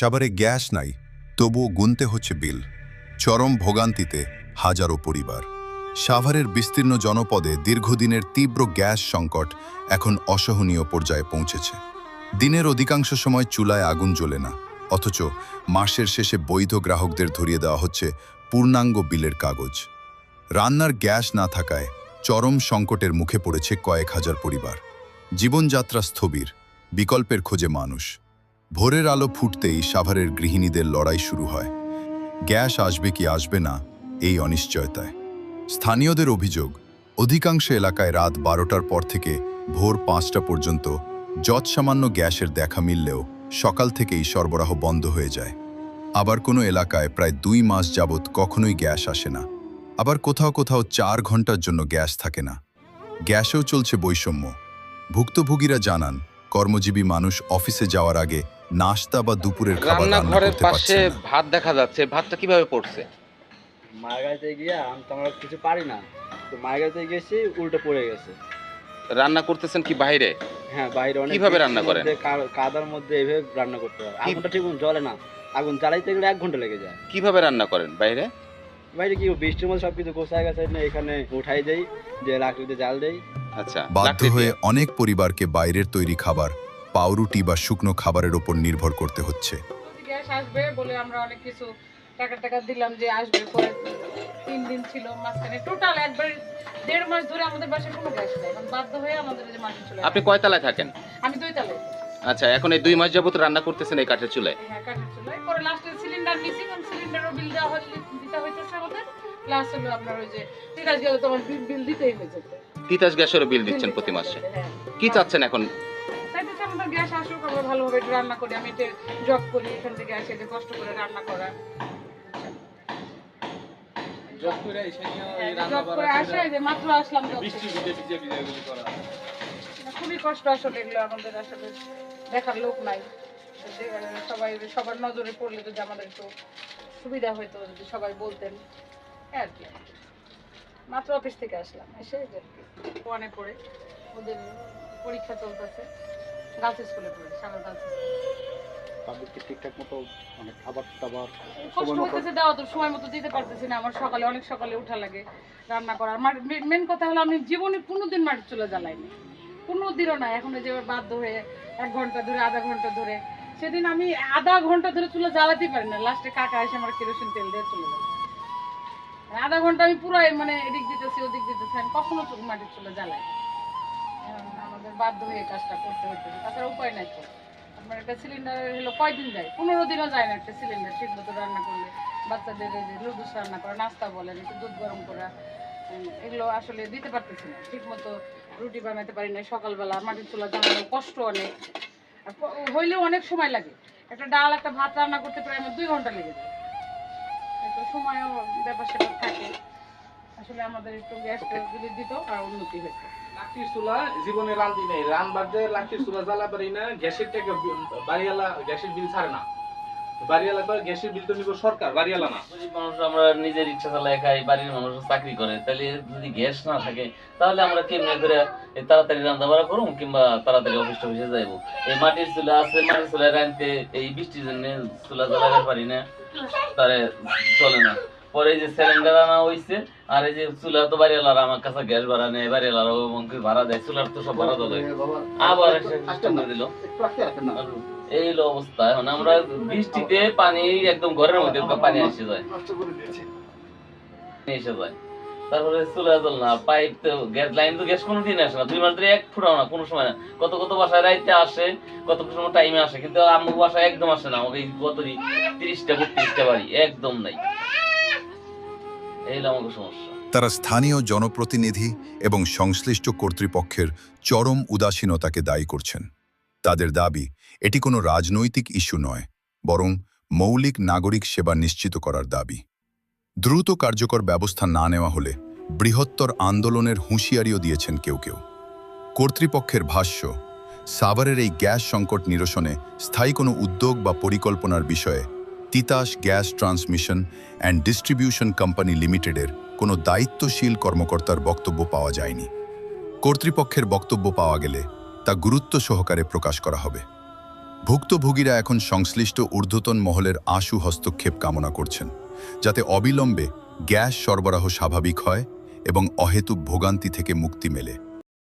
সাভারে গ্যাস নাই, তবুও গুনতে হচ্ছে বিল। চরম ভোগান্তিতে হাজারো পরিবার। সাভারের বিস্তীর্ণ জনপদে দীর্ঘদিনের তীব্র গ্যাস সংকট এখন অসহনীয় পর্যায়ে পৌঁছেছে। দিনের অধিকাংশ সময় চুলায় আগুন জ্বলে না, অথচ মাসের শেষে বৈধ গ্রাহকদের ধরিয়ে দেওয়া হচ্ছে পূর্ণাঙ্গ বিলের কাগজ। রান্নার গ্যাস না থাকায় চরম সংকটের মুখে পড়েছে কয়েক হাজার পরিবার। জীবনযাত্রা স্থবির, বিকল্পের খোঁজে মানুষ। ভোরের আলো ফুটতেই সাভারের গৃহিণীদের লড়াই শুরু হয়। গ্যাস আসবে কি আসবে না, এই অনিশ্চয়তায়। স্থানীয়দের অভিযোগ, অধিকাংশ এলাকায় রাত 12টার পর থেকে ভোর 5টা পর্যন্ত যৎসামান্য গ্যাসের দেখা মিললেও সকাল থেকেই সরবরাহ বন্ধ হয়ে যায়। আবার কোনো এলাকায় প্রায় 2 মাস যাবৎ কখনোই গ্যাস আসে না। আবার কোথাও কোথাও 4 ঘন্টার জন্য গ্যাস থাকে না। গ্যাসেও চলছে বৈষম্য। ভুক্তভোগীরা জানান, কর্মজীবী মানুষ অফিসে যাওয়ার আগে নাশতা বা দুপুরের খাবার রান্না রান্নাঘরের করতে পাশে পারছেন না। ভাত দেখা যাচ্ছে, ভাতটা কিভাবে পড়ছে? মায়ের গাড়িতে গিয়ে আমি তো আমার কিছু পারি না, তো মায়ের গাড়িতে গেছি, উল্টে পড়ে গেছে। রান্না করতেছেন কি বাইরে? হ্যাঁ, বাইরে অনেক কিভাবে বৃষ্টির রান্না করেন? মধ্যে, কাদার মধ্যে এভাবে রান্না করতে হয়। আগুনটা ঠিক মতো জ্বলে না, আগুন জ্বালাইতে গেলে 1 ঘন্টা লেগে যায়। কিভাবে রান্না করেন বাইরে? বাইরে কি বৃষ্টির মধ্যে সবকিছু গোছায় গেছে না, এখানে উঠাই দেই, যে লাকড়িতে জাল দেই। আচ্ছা, বাধ্য লাকড়ি হয়ে দিয়ে। অনেক পরিবারকে বাইরের তৈরি খাবার, পাউরুটি বা শুকনো খাবারের ওপর নির্ভর করতে হচ্ছে। গ্যাস আসবে বলে আমরা অনেক কিছু টাকা দিলাম যে আসবে, পরে 3 দিন ছিল মাঝখানে, টোটাল একবার 1.5 মাস ধরে আমাদের বাসায় কোনো গ্যাস নেই। এখন বাধ্য হয়ে আমাদের এই যে মাটি চলে আপনি কয় তলায় থাকেন? আমি 2 তলায়। আচ্ছা, এখন এই 2 মাস যাবত রান্না করতেছেন এই কাঠের চুলায়? হ্যাঁ, কাঠের চুলায়। পরে লাস্টে সিলিন্ডার নিছি, কারণ সিলিন্ডারও বিল দেওয়া দিতে হইতেছে আমাদের। প্লাস হলো আপনার ওই যে তিতাস গেলে তো আমার বিল দিতেই হয়েছে। তিতাস গ্যাসেরও বিল দিচ্ছেন প্রতি মাসে? হ্যাঁ, কি চাচ্ছেন এখন? চাইতেছে আমাদের গ্যাস আসুক, আমরা ভালোভাবে একটু রান্না করি। আমি এটা জব করি, এখান থেকে আসে যে কষ্ট করে রান্না করা। জব করে এসে জব করে আসে, যে মাত্র আসলাম job বৃষ্টি থেকে। ভিজে ভিজে করা। খুবই কষ্ট আসলে, এগুলো আমাদের আসলে দেখার লোক নাই। সবার নজরে পড়লে যদি আমাদের একটু সুবিধা হইতো, যদি সবাই বলতেন। এই আর কি, মাত্র অফিস থেকে আসলাম, এসে ওয়ানে পড়ে ওদের পরীক্ষা চলতেছে। গার্লস স্কুলে পড়ে, সাগর গার্লস স্কুলে। তাদেরকে ঠিকঠাক মতো মানে খাবার টাবার কষ্ট হইতেছে, দেওয়া তো সময় মতো দিতে পারতেছি না। আমার সকালে অনেক সকালে উঠা লাগে রান্না করার। মেন কথা হলো, আমি জীবনে কোনোদিন মাটির চুলা জ্বালাইনি, কোনোদিনও না। এখন যে বাধ্য হয়ে 1 ঘন্টা ধরে, আধা ঘন্টা ধরে, সেদিন আমি আধা ঘন্টা ধরে চুলা জ্বালাতেই পারি না। লাস্টে কাকা এসে আমার কেরোসিন তেল দিয়ে চলে গেল। আধা ঘন্টা আমি পুরো মানে এদিক দিতেছি ওদিক দিতেছি, আমি কখনো মাটির চুলা জ্বালাই না। আমাদের বাধ্য হয়ে কাজটা করতে হইতেছে, তাছাড়া উপায় নাই তো। আপনার একটা সিলিন্ডার হলো কয়দিন যায়? 15 দিনও যায় না একটা সিলিন্ডার ঠিক মতো রান্না করলে। বাচ্চাদের এই যে নুডলস রান্না করা, নাস্তা বলেন, একটু দুধ গরম করা, এগুলো আসলে দিতে পারতেছি না ঠিক মতো। রুটি বানাতে পারি না সকালবেলা, মাটির চুলা জ্বালানো কষ্ট অনেক। আর হইলেও অনেক সময় লাগে। একটা ডাল, একটা ভাত রান্না করতে প্রায় আমার 2 ঘন্টা লেগে যায়। একটু সময়ও ব্যাপার স্যাপার থাকে। আসলে আমাদের একটু গ্যাসটা যদি দিত আর উন্নতি হতো। লাকড়ির চুলা জীবনে রান্ধি নাই, রান্নার যে লাকড়ির চুলা জ্বালা পারি না। গ্যাসের টাকা বাড়িওয়ালা গ্যাসের বিল ছাড়ে না। বাড়িওয়ালা করে গ্যাসের বিল তো নিব সরকার, বাড়িওয়ালা না। গরিব মানুষ আমরা নিজের ইচ্ছা চালায় খাই, বাড়ির মানুষ চাকরি করে, তাহলে যদি গ্যাস না থাকে তাহলে আমরা কেমনে করে তাড়াতাড়ি রান্না বাড়া করুম কিংবা তাড়াতাড়ি অফিস টফিসে যাইবো? এই মাটির চুলা আছে, মাটির চুলায় রাঁধতে এই বৃষ্টির জন্য চুলা জ্বালাতে পারি না, তারে চলে না। পরে এই যে সিলিন্ডার আনা হইছে, আর এই যে চুলা তো বাড়িওয়ালারা আমার কাছে গ্যাস ভাড়া নেয়, বাড়িওয়ালারা ভাড়া দেয়, চুলার তো সব ভাড়া দেয়। আবার এসে সিস্টেম করে দিল, এই হলো অবস্থা। এখন আমরা বৃষ্টিতে পানি একদম ঘরের মধ্যে পানি এসে যায়, তারপরে চুলা জল না, পাইপ তো গ্যাস লাইন তো গ্যাস কোনোদিন আসে না। 2 মাস ধরে 1 ফুটাও না, কোনো সময় না। কত কত বাসায় রাইতে আসে, কত সময় টাইমে আসে, কিন্তু আমার বাসায় একদম আসে না। আমাকে কত 30টা 32টা বাড়ি একদম নাই, এই হলো আমাকে সমস্যা। তারা স্থানীয় জনপ্রতিনিধি এবং সংশ্লিষ্ট কর্তৃপক্ষের চরম উদাসীনতাকে দায়ী করছেন। তাদের দাবি, এটি কোনো রাজনৈতিক ইস্যু নয়, বরং মৌলিক নাগরিক সেবা নিশ্চিত করার দাবি। দ্রুত কার্যকর ব্যবস্থা না নেওয়া হলে বৃহত্তর আন্দোলনের হুঁশিয়ারিও দিয়েছেন কেউ কেউ। কর্তৃপক্ষের ভাষ্য, সাভারের এই গ্যাস সংকট নিরসনে স্থায়ী কোনো উদ্যোগ বা পরিকল্পনার বিষয়ে Titas gas transmission and distribution company লিমিটেডের কোনো দায়িত্বশীল কর্মকর্তার বক্তব্য পাওয়া যায়নি। কর্তৃপক্ষের বক্তব্য পাওয়া গেলে তা গুরুত্ব সহকারে প্রকাশ করা হবে। ভুক্তভোগীরা এখন সংশ্লিষ্ট ঊর্ধ্বতন মহলের আশু হস্তক্ষেপ কামনা করছেন, যাতে অবিলম্বে গ্যাস সরবরাহ স্বাভাবিক হয় এবং অহেতুক ভোগান্তি থেকে মুক্তি মেলে।